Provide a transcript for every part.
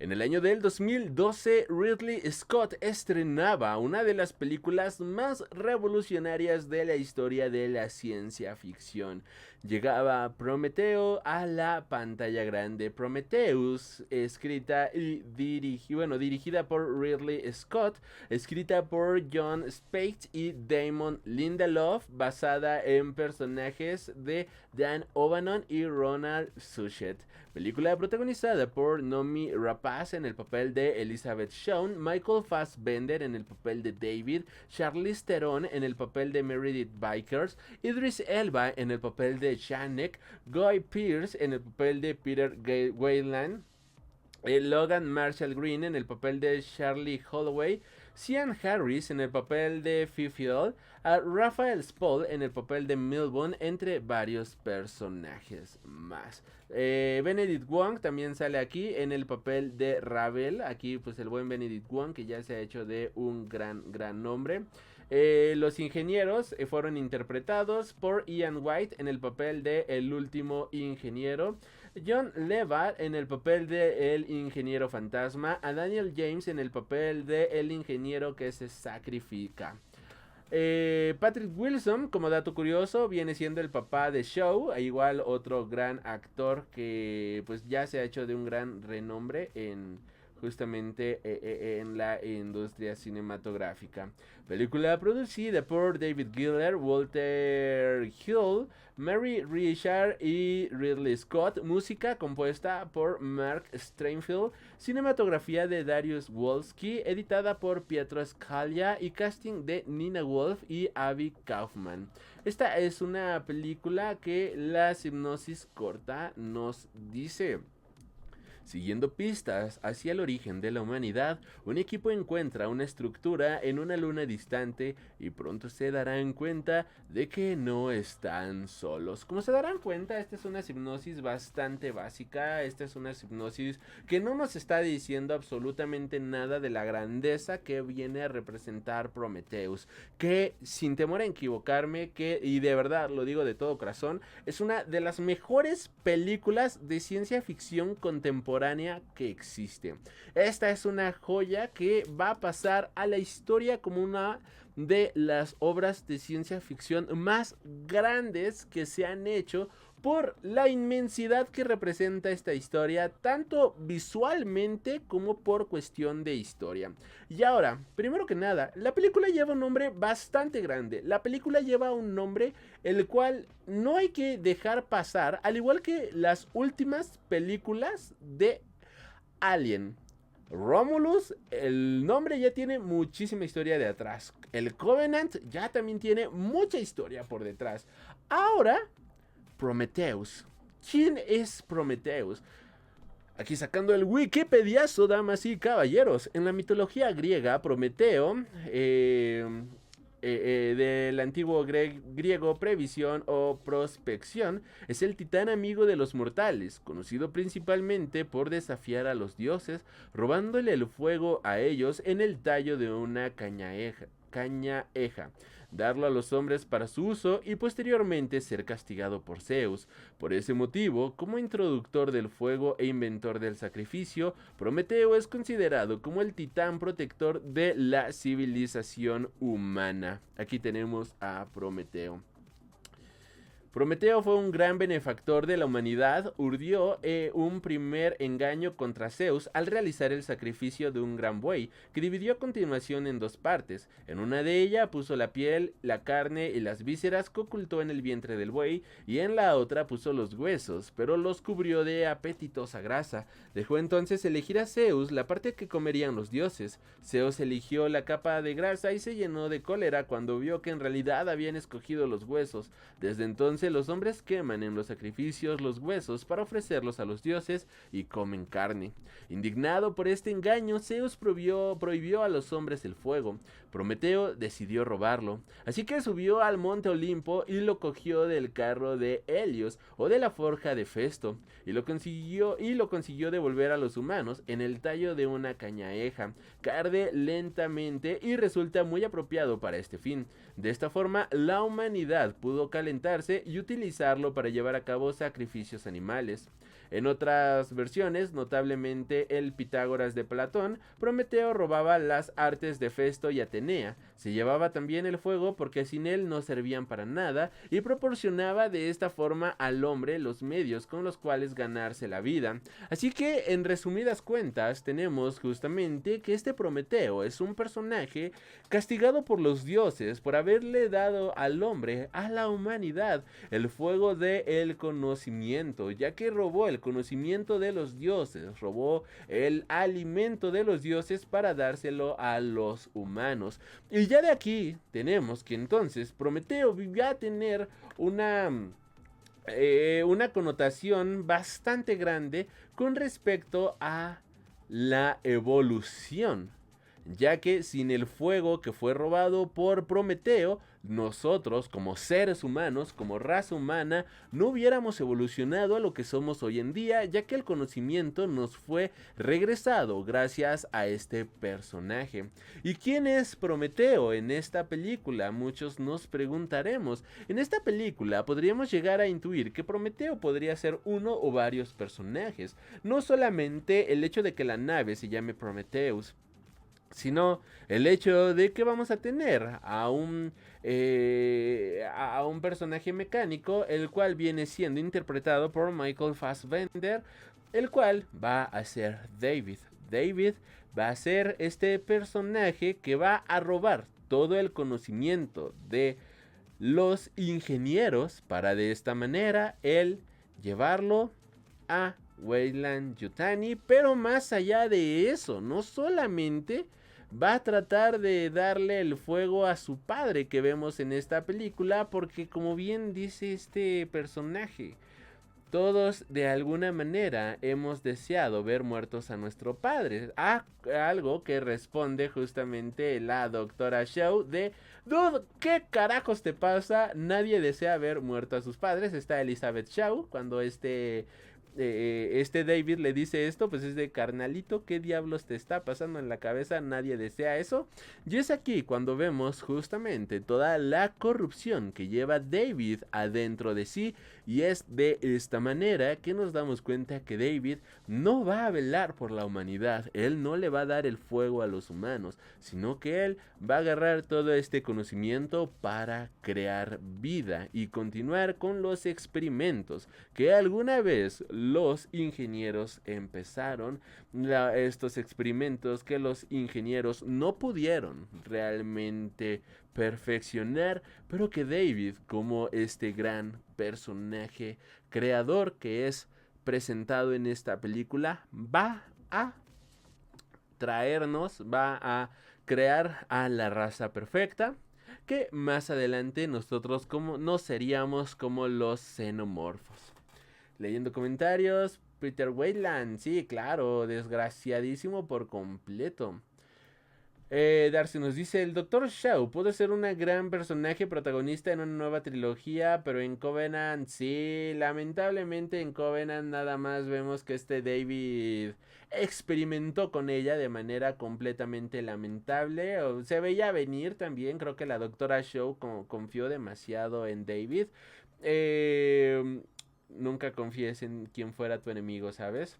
En el año del 2012, Ridley Scott estrenaba una de las películas más revolucionarias de la historia de la ciencia ficción. Llegaba Prometeo a la pantalla grande. Prometheus, escrita y dirigida por Ridley Scott, escrita por John Spaihts y Damon Lindelof, basada en personajes de Dan O'Bannon y Ronald Suchet. Película protagonizada por Noomi Rapace en el papel de Elizabeth Shawn, Michael Fassbender en el papel de David, Charlize Theron en el papel de Meredith Vickers, Idris Elba en el papel de Janek, Guy Pearce en el papel de Peter Weyland, Logan Marshall Green en el papel de Charlie Holloway, Cian Harris en el papel de Fifield, a Raphael Spall en el papel de Milburn, entre varios personajes más. Benedict Wong también sale aquí en el papel de Ravel. Aquí pues el buen Benedict Wong, que ya se ha hecho de un gran nombre. Los ingenieros fueron interpretados por Ian White en el papel de El último ingeniero, John Levat en el papel de El ingeniero fantasma, a Daniel James en el papel de El ingeniero que se sacrifica. Patrick Wilson, como dato curioso, viene siendo el papá de Shaw, e igual otro gran actor que pues ya se ha hecho de un gran renombre en justamente en la industria cinematográfica. Película producida por David Giller, Walter Hill, Mary Richard y Ridley Scott. Música compuesta por Mark Steinfeld. Cinematografía de Darius Wolski, editada por Pietro Scalia, y casting de Nina Wolf y Abby Kaufman. Esta es una película que la hipnosis corta nos dice: siguiendo pistas hacia el origen de la humanidad, un equipo encuentra una estructura en una luna distante y pronto se darán cuenta de que no están solos. Como se darán cuenta, esta es una hipnosis bastante básica. Esta es una hipnosis que no nos está diciendo absolutamente nada de la grandeza que viene a representar Prometheus, que sin temor a equivocarme, y de verdad lo digo de todo corazón, es una de las mejores películas de ciencia ficción contemporánea que existe. Esta es una joya que va a pasar a la historia como una de las obras de ciencia ficción más grandes que se han hecho, por la inmensidad que representa esta historia, tanto visualmente como por cuestión de historia. Y ahora, primero que nada, la película lleva un nombre bastante grande. La película lleva un nombre el cual no hay que dejar pasar, al igual que las últimas películas de Alien. Romulus, el nombre ya tiene muchísima historia de atrás. El Covenant ya también tiene mucha historia por detrás. Ahora, Prometheus. ¿Quién es Prometheus? Aquí sacando el Wikipediazo, damas y caballeros. En la mitología griega, Prometeo, del antiguo griego previsión o prospección, es el titán amigo de los mortales, conocido principalmente por desafiar a los dioses, robándole el fuego a ellos en el tallo de una cañaeja, darlo a los hombres para su uso y posteriormente ser castigado por Zeus. Por ese motivo, como introductor del fuego e inventor del sacrificio, Prometeo es considerado como el titán protector de la civilización humana. Aquí tenemos a Prometeo. Prometeo fue un gran benefactor de la humanidad. Urdió un primer engaño contra Zeus al realizar el sacrificio de un gran buey, que dividió a continuación en dos partes. En una de ellas puso la piel, la carne y las vísceras que ocultó en el vientre del buey, y en la otra puso los huesos, pero los cubrió de apetitosa grasa. Dejó entonces elegir a Zeus la parte que comerían los dioses. Zeus eligió la capa de grasa y se llenó de cólera cuando vio que en realidad habían escogido los huesos. Desde entonces los hombres queman en los sacrificios los huesos para ofrecerlos a los dioses y comen carne. Indignado por este engaño, Zeus prohibió a los hombres el fuego. Prometeo decidió robarlo, así que subió al monte Olimpo y lo cogió del carro de Helios o de la forja de Festo, y lo consiguió devolver a los humanos en el tallo de una cañaeja, que arde lentamente y resulta muy apropiado para este fin. De esta forma, la humanidad pudo calentarse y utilizarlo para llevar a cabo sacrificios animales. En otras versiones, notablemente el Pitágoras de Platón, Prometeo robaba las artes de Festo y Atenea, se llevaba también el fuego porque sin él no servían para nada y proporcionaba de esta forma al hombre los medios con los cuales ganarse la vida. Así que en resumidas cuentas tenemos justamente que este Prometeo es un personaje castigado por los dioses por haberle dado al hombre, a la humanidad, el fuego del conocimiento, ya que robó el conocimiento de los dioses, robó el alimento de los dioses para dárselo a los humanos. Y ya de aquí tenemos que entonces Prometeo va a tener una connotación bastante grande con respecto a la evolución, ya que sin el fuego que fue robado por Prometeo, nosotros como seres humanos, como raza humana, no hubiéramos evolucionado a lo que somos hoy en día, ya que el conocimiento nos fue regresado gracias a este personaje. ¿Y quién es Prometeo en esta película? Muchos nos preguntaremos. En esta película podríamos llegar a intuir que Prometeo podría ser uno o varios personajes, no solamente el hecho de que la nave se llame Prometheus, sino el hecho de que vamos a tener a un personaje mecánico, el cual viene siendo interpretado por Michael Fassbender, el cual va a ser David. David va a ser este personaje que va a robar todo el conocimiento de los ingenieros para de esta manera él llevarlo a Weyland-Yutani. Pero más allá de eso, no solamente va a tratar de darle el fuego a su padre que vemos en esta película, porque como bien dice este personaje, todos de alguna manera hemos deseado ver muertos a nuestro padre. Algo que responde justamente la doctora Shaw de: dude, ¿qué carajos te pasa? Nadie desea ver muerto a sus padres. Está Elizabeth Shaw cuando este David le dice esto, pues es de: carnalito, ¿qué diablos te está pasando en la cabeza? Nadie desea eso. Y es aquí cuando vemos justamente toda la corrupción que lleva David adentro de sí, y es de esta manera que nos damos cuenta que David no va a velar por la humanidad, él no le va a dar el fuego a los humanos, sino que él va a agarrar todo este conocimiento para crear vida y continuar con los experimentos que alguna vez los ingenieros empezaron, estos experimentos que los ingenieros no pudieron realmente perfeccionar, pero que David, como este gran personaje creador que es presentado en esta película, va a traernos, va a crear a la raza perfecta, que más adelante nosotros no seríamos como los xenomorfos. Leyendo comentarios, Peter Weyland, sí, claro, desgraciadísimo por completo. Darcy nos dice: el Dr. Shaw puede ser un gran personaje protagonista en una nueva trilogía, pero en Covenant, sí, lamentablemente en Covenant nada más vemos que este David experimentó con ella de manera completamente lamentable. Se veía venir también, creo que la doctora Shaw confió demasiado en David. Nunca confíes en quien fuera tu enemigo, ¿sabes?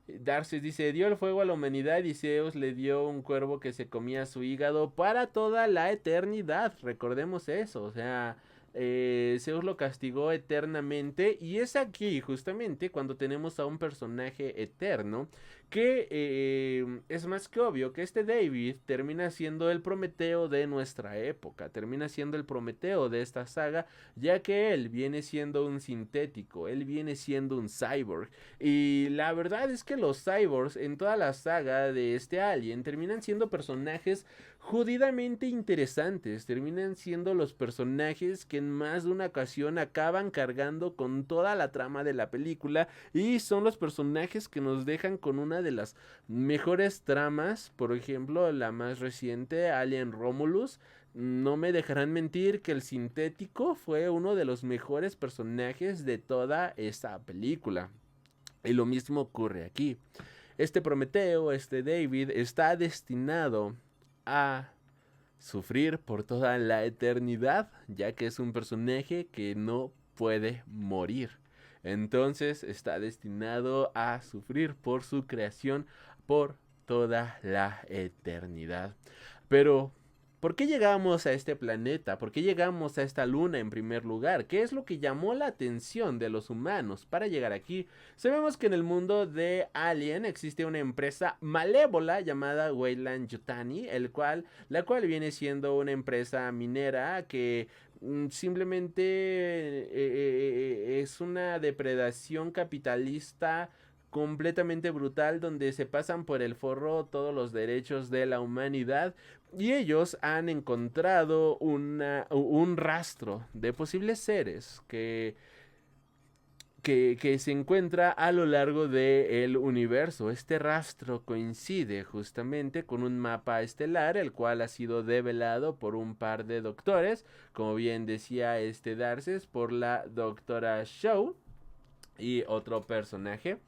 Darcy dice: dio el fuego a la humanidad y Zeus le dio un cuervo que se comía su hígado para toda la eternidad. Recordemos eso, o sea, Zeus lo castigó eternamente, y es aquí justamente cuando tenemos a un personaje eterno que es más que obvio que este David termina siendo el Prometeo de nuestra época, termina siendo el Prometeo de esta saga, ya que él viene siendo un sintético, él viene siendo un cyborg, y la verdad es que los cyborgs en toda la saga de este alien terminan siendo personajes jodidamente interesantes, terminan siendo los personajes que en más de una ocasión acaban cargando con toda la trama de la película, y son los personajes que nos dejan con una de las mejores tramas. Por ejemplo, la más reciente, Alien Romulus. No me dejarán mentir que el sintético fue uno de los mejores personajes de toda esta película. Y lo mismo ocurre aquí. Este Prometeo, este David, está destinado a sufrir por toda la eternidad, ya que es un personaje que no puede morir. entonces está destinado a sufrir por su creación por toda la eternidad. Pero ¿por qué llegamos a este planeta? ¿Por qué llegamos a esta luna en primer lugar? ¿Qué es lo que llamó la atención de los humanos para llegar aquí? Sabemos que en el mundo de Alien existe una empresa malévola llamada Weyland Yutani, la cual viene siendo una empresa minera que simplemente es una depredación capitalista completamente brutal, donde se pasan por el forro todos los derechos de la humanidad, y ellos han encontrado un rastro de posibles seres que se encuentra a lo largo del universo. Este rastro coincide justamente con un mapa estelar, el cual ha sido develado por un par de doctores, como bien decía Darces, por la doctora Shaw y otro personaje.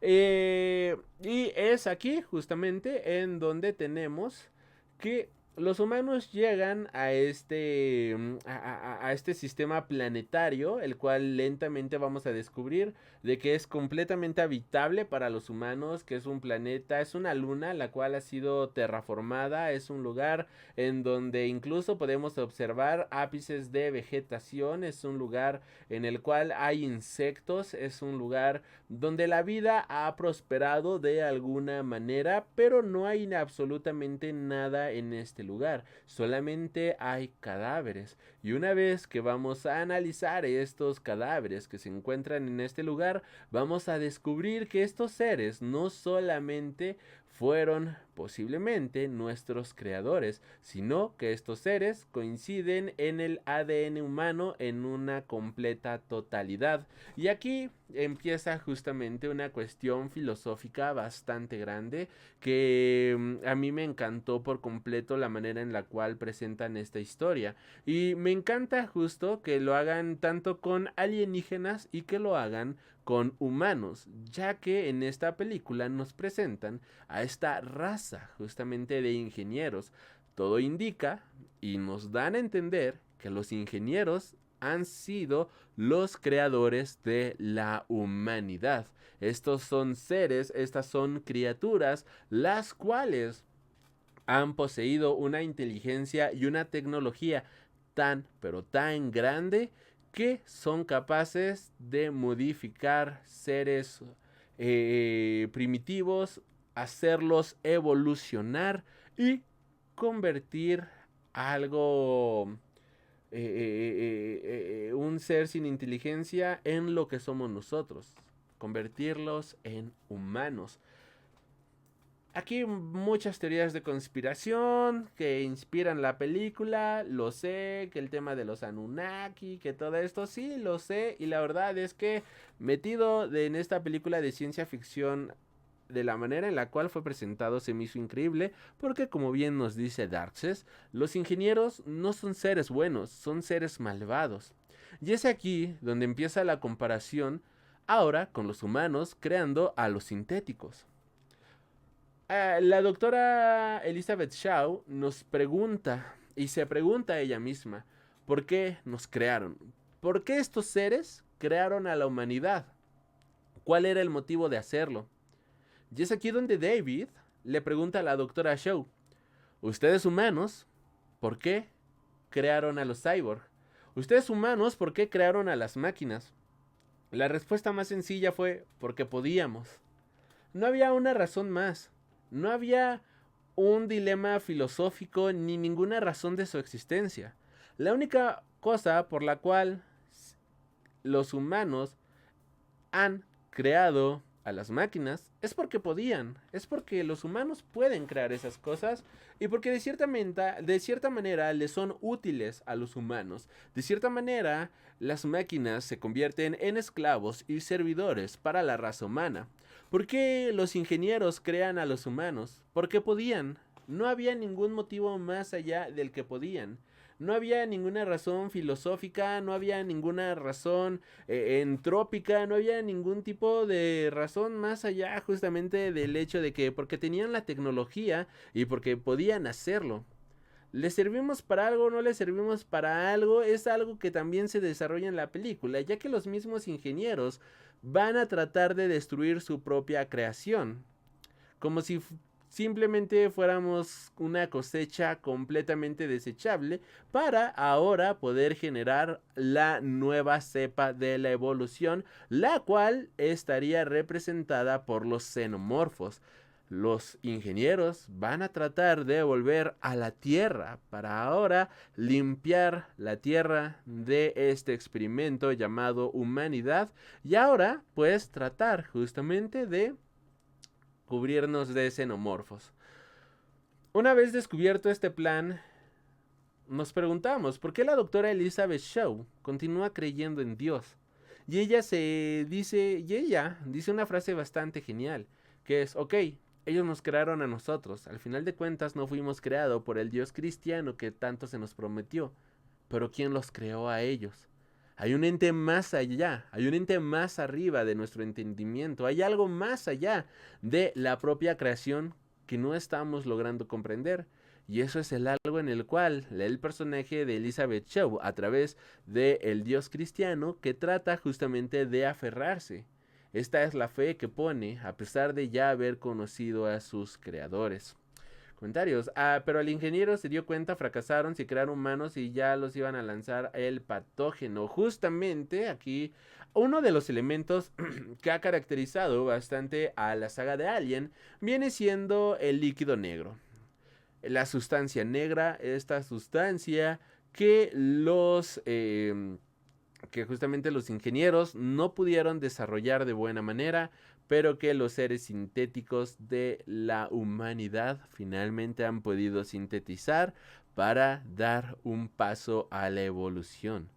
Y es aquí justamente en donde tenemos que los humanos llegan a este sistema planetario, el cual lentamente vamos a descubrir de que es completamente habitable para los humanos, que es un planeta, es una luna la cual ha sido terraformada, es un lugar en donde incluso podemos observar ápices de vegetación, es un lugar en el cual hay insectos, es un lugar donde la vida ha prosperado de alguna manera, pero no hay absolutamente nada en este lugar, solamente hay cadáveres. Y una vez que vamos a analizar estos cadáveres que se encuentran en este lugar, vamos a descubrir que estos seres no solamente fueron posiblemente nuestros creadores, sino que estos seres coinciden en el ADN humano en una completa totalidad. Y aquí empieza justamente una cuestión filosófica bastante grande que a mí me encantó por completo la manera en la cual presentan esta historia. Y me encanta justo que lo hagan tanto con alienígenas y que lo hagan con humanos, ya que en esta película nos presentan a esta raza justamente de ingenieros. Todo indica y nos dan a entender que los ingenieros han sido los creadores de la humanidad. Estos son seres, estas son criaturas, las cuales han poseído una inteligencia y una tecnología tan, pero tan grande que son capaces de modificar seres primitivos, hacerlos evolucionar y convertir algo, un ser sin inteligencia en lo que somos nosotros, convertirlos en humanos. Aquí muchas teorías de conspiración que inspiran la película, lo sé, que el tema de los Anunnaki, que todo esto, sí, lo sé, y la verdad es que metido en esta película de ciencia ficción, de la manera en la cual fue presentado se me hizo increíble, porque como bien nos dice Darkseid, los ingenieros no son seres buenos, son seres malvados. Y es aquí donde empieza la comparación ahora con los humanos creando a los sintéticos. La doctora Elizabeth Shaw nos pregunta, y se pregunta a ella misma, ¿por qué nos crearon? ¿Por qué estos seres crearon a la humanidad? ¿Cuál era el motivo de hacerlo? Y es aquí donde David le pregunta a la doctora Shaw, ¿ustedes humanos, por qué crearon a los cyborg? ¿Ustedes humanos, por qué crearon a las máquinas? La respuesta más sencilla fue, porque podíamos. No había una razón más. No había un dilema filosófico ni ninguna razón de su existencia. La única cosa por la cual los humanos han creado a las máquinas es porque podían, es porque los humanos pueden crear esas cosas y porque de cierta manera les son útiles a los humanos. De cierta manera, las máquinas se convierten en esclavos y servidores para la raza humana. ¿Por qué los ingenieros crean a los humanos? Porque podían. No había ningún motivo más allá del que podían. No había ninguna razón filosófica, no había ninguna razón entrópica, no había ningún tipo de razón más allá justamente del hecho de que porque tenían la tecnología y porque podían hacerlo. ¿Le servimos para algo o no le servimos para algo? Es algo que también se desarrolla en la película, ya que los mismos ingenieros van a tratar de destruir su propia creación. Como si simplemente fuéramos una cosecha completamente desechable para ahora poder generar la nueva cepa de la evolución, la cual estaría representada por los xenomorfos. Los ingenieros van a tratar de volver a la Tierra para ahora limpiar la Tierra de este experimento llamado humanidad y ahora pues tratar justamente de cubrirnos de xenomorfos. Una vez descubierto este plan, nos preguntamos por qué la doctora Elizabeth Shaw continúa creyendo en Dios. Y ella dice una frase bastante genial, que es, ok, ellos nos crearon a nosotros, al final de cuentas no fuimos creados por el Dios cristiano que tanto se nos prometió, pero ¿quién los creó a ellos? Hay un ente más allá, hay un ente más arriba de nuestro entendimiento, hay algo más allá de la propia creación que no estamos logrando comprender. Y eso es el algo en el cual el personaje de Elizabeth Shaw, a través del Dios cristiano, que trata justamente de aferrarse. Esta es la fe que pone, a pesar de ya haber conocido a sus creadores. Comentarios. Pero el ingeniero se dio cuenta, fracasaron, se crearon humanos y ya los iban a lanzar el patógeno. Justamente aquí uno de los elementos que ha caracterizado bastante a la saga de Alien viene siendo el líquido negro. La sustancia negra, esta sustancia que que justamente los ingenieros no pudieron desarrollar de buena manera, pero que los seres sintéticos de la humanidad finalmente han podido sintetizar para dar un paso a la evolución.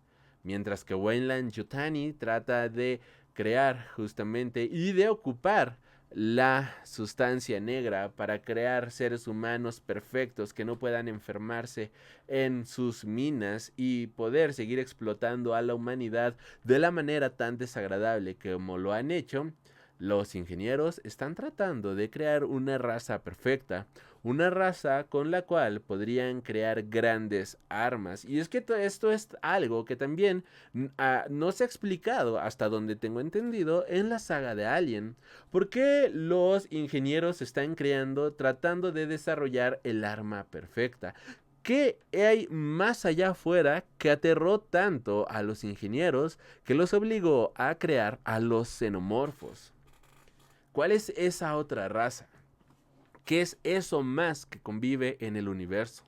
Mientras que Weyland Yutani trata de crear justamente y de ocupar la sustancia negra para crear seres humanos perfectos que no puedan enfermarse en sus minas y poder seguir explotando a la humanidad de la manera tan desagradable como lo han hecho. Los ingenieros están tratando de crear una raza perfecta, una raza con la cual podrían crear grandes armas. Y es que esto es algo que también no se ha explicado, hasta donde tengo entendido, en la saga de Alien. ¿Por qué los ingenieros están creando, tratando de desarrollar el arma perfecta? ¿Qué hay más allá afuera que aterró tanto a los ingenieros que los obligó a crear a los xenomorfos? ¿Cuál es esa otra raza? ¿Qué es eso más que convive en el universo?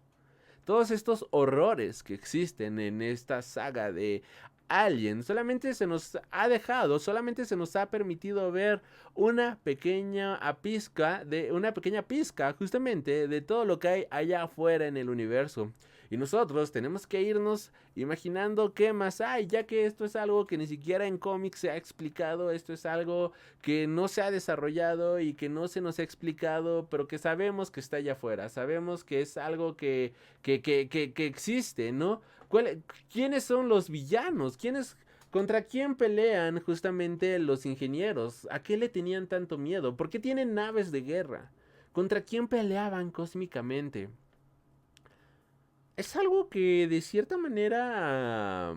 Todos estos horrores que existen en esta saga de Alien solamente se nos ha dejado, solamente se nos ha permitido ver una pequeña pizca justamente de todo lo que hay allá afuera en el universo. Y nosotros tenemos que irnos imaginando qué más hay, ya que esto es algo que ni siquiera en cómics se ha explicado, esto es algo que no se ha desarrollado y que no se nos ha explicado, pero que sabemos que está allá afuera, sabemos que es algo que existe, ¿no? ¿Quiénes son los villanos? ¿Contra quién pelean justamente los ingenieros? ¿A qué le tenían tanto miedo? ¿Por qué tienen naves de guerra? ¿Contra quién peleaban cósmicamente? Es algo que de cierta manera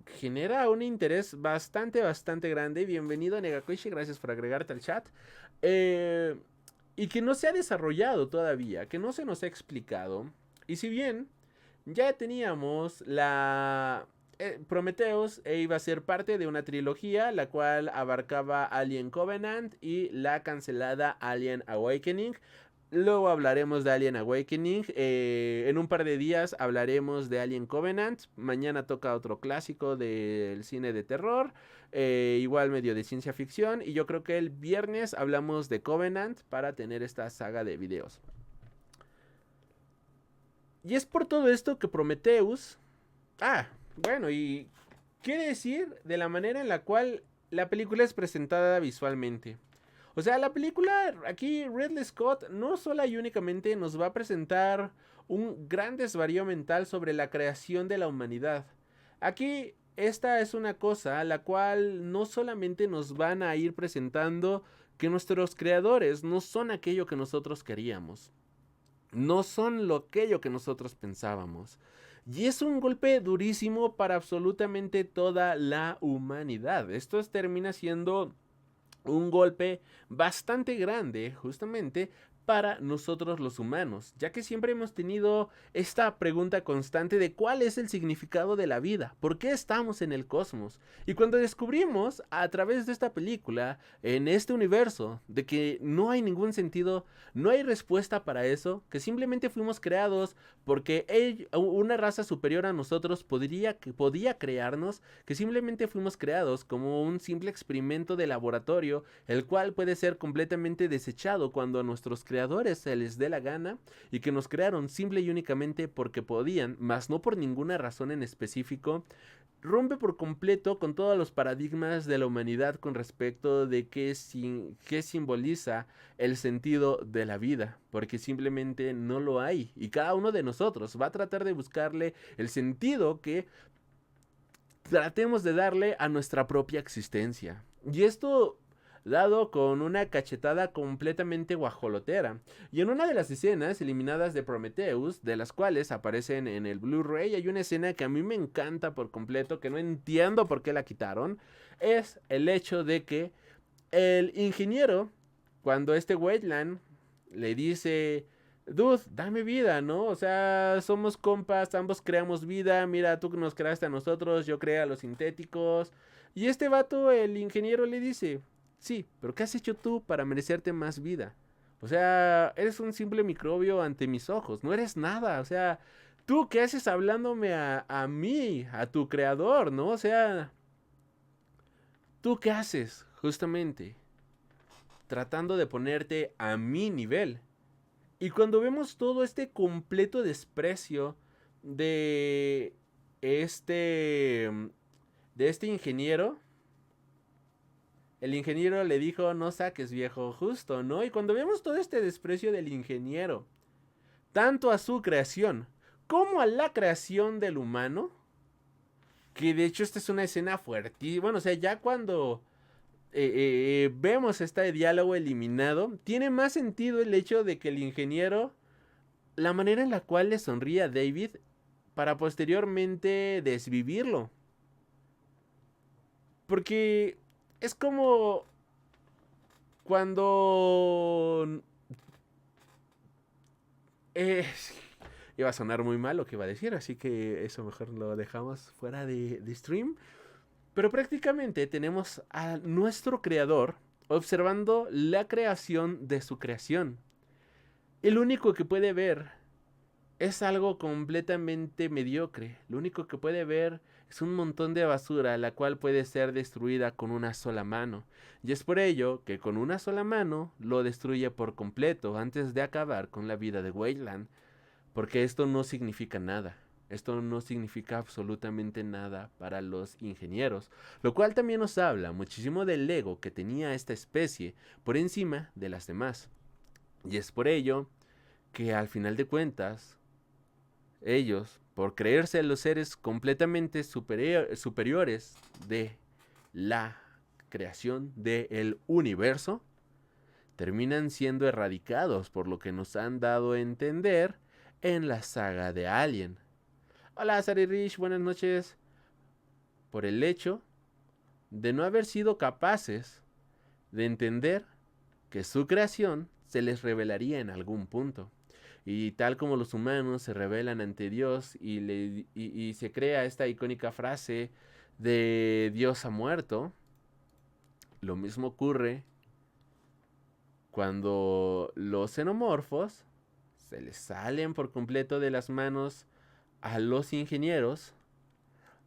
genera un interés bastante grande. Bienvenido Negakoishi, gracias por agregarte al chat. Y que no se ha desarrollado todavía, que no se nos ha explicado. Y si bien ya teníamos Prometheus iba a ser parte de una trilogía, la cual abarcaba Alien Covenant y la cancelada Alien Awakening. Luego hablaremos de Alien Awakening. En un par de días hablaremos de Alien Covenant. Mañana toca otro clásico del cine de terror. Igual medio de ciencia ficción. Y yo creo que el viernes hablamos de Covenant para tener esta saga de videos. Y es por todo esto que Prometheus... bueno, y quiere decir de la manera en la cual la película es presentada visualmente. O sea, la película, aquí Ridley Scott no solo y únicamente nos va a presentar un gran desvarío mental sobre la creación de la humanidad. Aquí esta es una cosa la cual no solamente nos van a ir presentando que nuestros creadores no son aquello que nosotros queríamos. no son lo aquello que nosotros pensábamos. Y es un golpe durísimo para absolutamente toda la humanidad. Esto termina siendo un golpe bastante grande, justamente, para nosotros los humanos, ya que siempre hemos tenido esta pregunta constante de cuál es el significado de la vida, por qué estamos en el cosmos. Y cuando descubrimos a través de esta película, en este universo, de que no hay ningún sentido, no hay respuesta para eso, que simplemente fuimos creados porque una raza superior a nosotros podía crearnos, que simplemente fuimos creados como un simple experimento de laboratorio, el cual puede ser completamente desechado cuando a nuestros creadores se les dé la gana, y que nos crearon simple y únicamente porque podían, mas no por ninguna razón en específico, rompe por completo con todos los paradigmas de la humanidad con respecto de qué simboliza el sentido de la vida, porque simplemente no lo hay, y cada uno de nosotros va a tratar de buscarle el sentido que tratemos de darle a nuestra propia existencia. Y esto dado con una cachetada completamente guajolotera. Y en una de las escenas eliminadas de Prometheus, de las cuales aparecen en el Blu-ray, hay una escena que a mí me encanta por completo, que no entiendo por qué la quitaron, es el hecho de que el ingeniero, cuando este Weyland le dice: dude, dame vida, ¿no? O sea, somos compas, ambos creamos vida. Mira, tú nos creaste a nosotros, yo creé a los sintéticos. Y este vato, el ingeniero, le dice: sí, pero ¿qué has hecho tú para merecerte más vida? O sea, eres un simple microbio ante mis ojos, no eres nada. O sea, ¿tú qué haces hablándome a mí, a tu creador, no? O sea, ¿tú qué haces, justamente? Tratando de ponerte a mi nivel. Y cuando vemos todo este completo desprecio de este de este ingeniero, el ingeniero le dijo: no saques, viejo, justo, ¿no? Y cuando vemos todo este desprecio del ingeniero, tanto a su creación como a la creación del humano, que de hecho esta es una escena fuertísima. Bueno, o sea, ya cuando vemos este diálogo eliminado, tiene más sentido el hecho de que el ingeniero, la manera en la cual le sonríe a David para posteriormente desvivirlo. Porque es como cuando... Eh, iba a sonar muy mal lo que iba a decir, así que eso mejor lo dejamos fuera de stream. Pero prácticamente tenemos a nuestro creador observando la creación de su creación. El único que puede ver es algo completamente mediocre. Lo único que puede ver es un montón de basura, la cual puede ser destruida con una sola mano. Y es por ello que con una sola mano lo destruye por completo antes de acabar con la vida de Weyland. Porque esto no significa nada. Esto no significa absolutamente nada para los ingenieros. Lo cual también nos habla muchísimo del ego que tenía esta especie por encima de las demás. Y es por ello que al final de cuentas, ellos, por creerse los seres completamente superiores de la creación del universo, terminan siendo erradicados, por lo que nos han dado a entender en la saga de Alien. Hola, Sari Rich, buenas noches. Por el hecho de no haber sido capaces de entender que su creación se les revelaría en algún punto. Y tal como los humanos se rebelan ante Dios y se crea esta icónica frase de Dios ha muerto, lo mismo ocurre cuando los xenomorfos se les salen por completo de las manos a los ingenieros,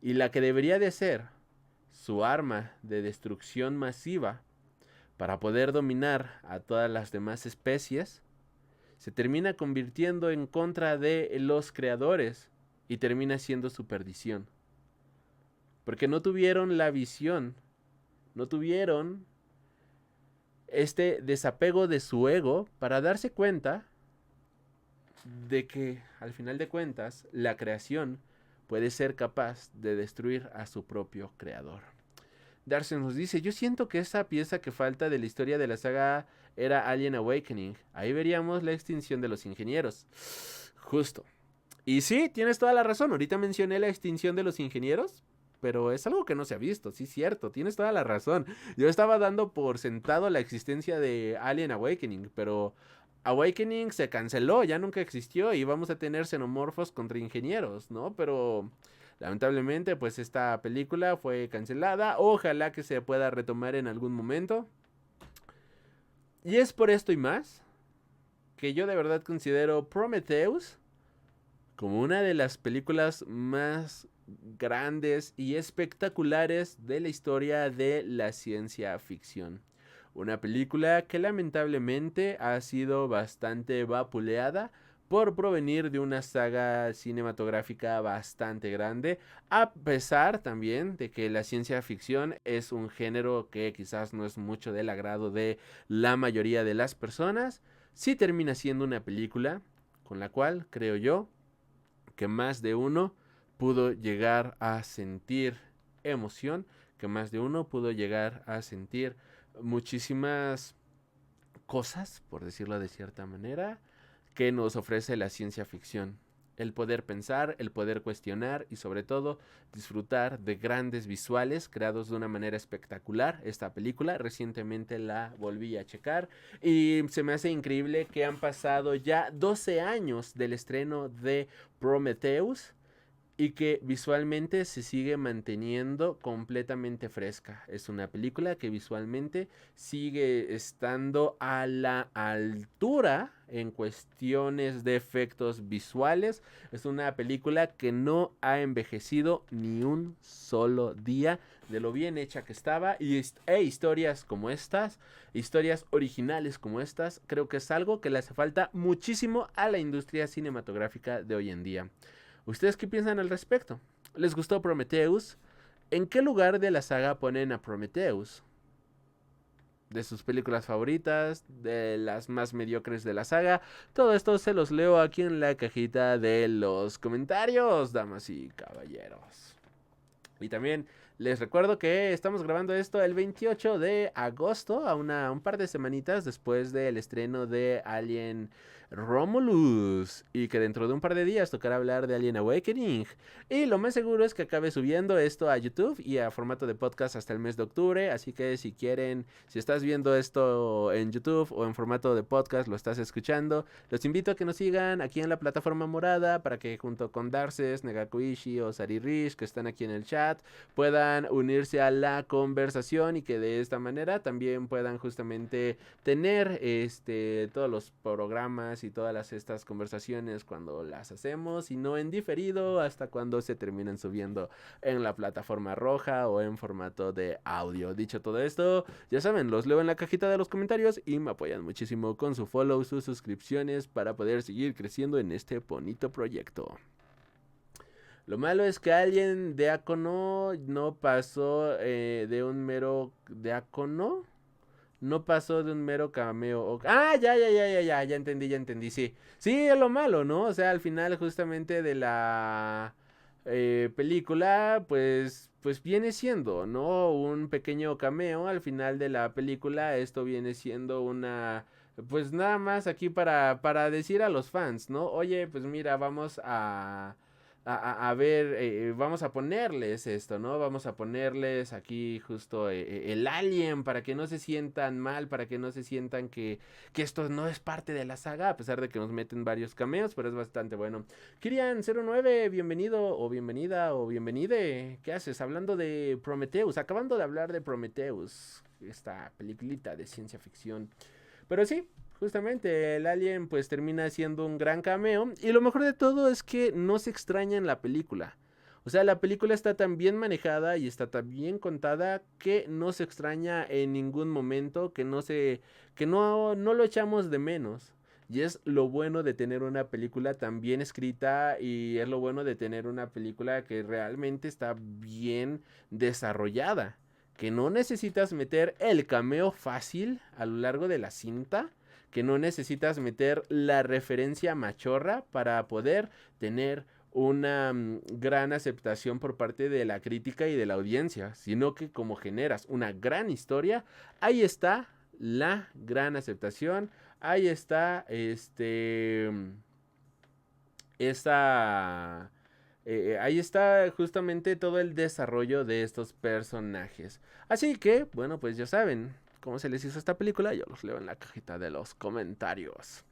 y la que debería de ser su arma de destrucción masiva para poder dominar a todas las demás especies, se termina convirtiendo en contra de los creadores y termina siendo su perdición. Porque no tuvieron la visión, no tuvieron este desapego de su ego para darse cuenta de que al final de cuentas la creación puede ser capaz de destruir a su propio creador. Darcy nos dice, yo siento que esa pieza que falta de la historia de la saga era Alien Awakening. Ahí veríamos la extinción de los ingenieros. Justo. Y sí, tienes toda la razón. Ahorita mencioné la extinción de los ingenieros, pero es algo que no se ha visto. Sí, cierto, tienes toda la razón. Yo estaba dando por sentado la existencia de Alien Awakening, pero Awakening se canceló, ya nunca existió y vamos a tener xenomorfos contra ingenieros, ¿no? Pero lamentablemente, pues esta película fue cancelada. Ojalá que se pueda retomar en algún momento. Y es por esto y más que yo de verdad considero Prometheus como una de las películas más grandes y espectaculares de la historia de la ciencia ficción. Una película que lamentablemente ha sido bastante vapuleada por provenir de una saga cinematográfica bastante grande, a pesar también de que la ciencia ficción es un género que quizás no es mucho del agrado de la mayoría de las personas, sí termina siendo una película con la cual, creo yo, que más de uno pudo llegar a sentir emoción, que más de uno pudo llegar a sentir muchísimas cosas, por decirlo de cierta manera, que nos ofrece la ciencia ficción. El poder pensar, el poder cuestionar y sobre todo disfrutar de grandes visuales creados de una manera espectacular. Esta película recientemente la volví a checar y se me hace increíble que han pasado ya 12 años del estreno de Prometheus y que visualmente se sigue manteniendo completamente fresca. Es una película que visualmente sigue estando a la altura en cuestiones de efectos visuales. Es una película que no ha envejecido ni un solo día de lo bien hecha que estaba. Y historias como estas, historias originales como estas, creo que es algo que le hace falta muchísimo a la industria cinematográfica de hoy en día. ¿Ustedes qué piensan al respecto? ¿Les gustó Prometheus? ¿En qué lugar de la saga ponen a Prometheus? ¿De sus películas favoritas? ¿De las más mediocres de la saga? Todo esto se los leo aquí en la cajita de los comentarios, damas y caballeros. Y también les recuerdo que estamos grabando esto el 28 de agosto, a un par de semanitas después del estreno de Alien Romulus. Y que dentro de un par de días tocará hablar de Alien Awakening. Y lo más seguro es que acabe subiendo esto a YouTube y a formato de podcast hasta el mes de octubre. Así que si quieren, si estás viendo esto en YouTube o en formato de podcast, lo estás escuchando, los invito a que nos sigan aquí en la plataforma morada para que junto con Darces, Negakuishi o Sari Rich, que están aquí en el chat, puedan unirse a la conversación y que de esta manera también puedan justamente tener todos los programas y todas estas conversaciones cuando las hacemos y no en diferido hasta cuando se terminan subiendo en la plataforma roja o en formato de audio. Dicho todo esto, ya saben, los leo en la cajita de los comentarios y me apoyan muchísimo con su follow, sus suscripciones para poder seguir creciendo en este bonito proyecto. Lo malo es que alguien diácono no pasó de un mero diácono. No pasó de un mero cameo. Ya entendí, sí. Sí, es lo malo, ¿no? O sea, al final justamente de la película, pues viene siendo, ¿no? Un pequeño cameo al final de la película. Esto viene siendo una... Pues nada más aquí para decir a los fans, ¿no? Oye, pues mira, vamos a ver, vamos a ponerles esto, ¿no? Vamos a ponerles aquí justo el Alien para que no se sientan mal, para que no se sientan que esto no es parte de la saga, a pesar de que nos meten varios cameos, pero es bastante bueno. Kirian09, bienvenido o bienvenida o bienvenide. ¿Qué haces? Hablando de Prometheus, acabando de hablar de Prometheus, esta peliculita de ciencia ficción. Pero sí, justamente el alien pues termina siendo un gran cameo y lo mejor de todo es que no se extraña en la película. O sea, la película está tan bien manejada y está tan bien contada que no se extraña en ningún momento, que no lo echamos de menos. Y es lo bueno de tener una película tan bien escrita y es lo bueno de tener una película que realmente está bien desarrollada. Que no necesitas meter el cameo fácil a lo largo de la cinta, que no necesitas meter la referencia machorra para poder tener una gran aceptación por parte de la crítica y de la audiencia, sino que como generas una gran historia, ahí está la gran aceptación, ahí está esta ahí está justamente todo el desarrollo de estos personajes. Así que, bueno, pues ya saben cómo se les hizo esta película. Yo los leo en la cajita de los comentarios.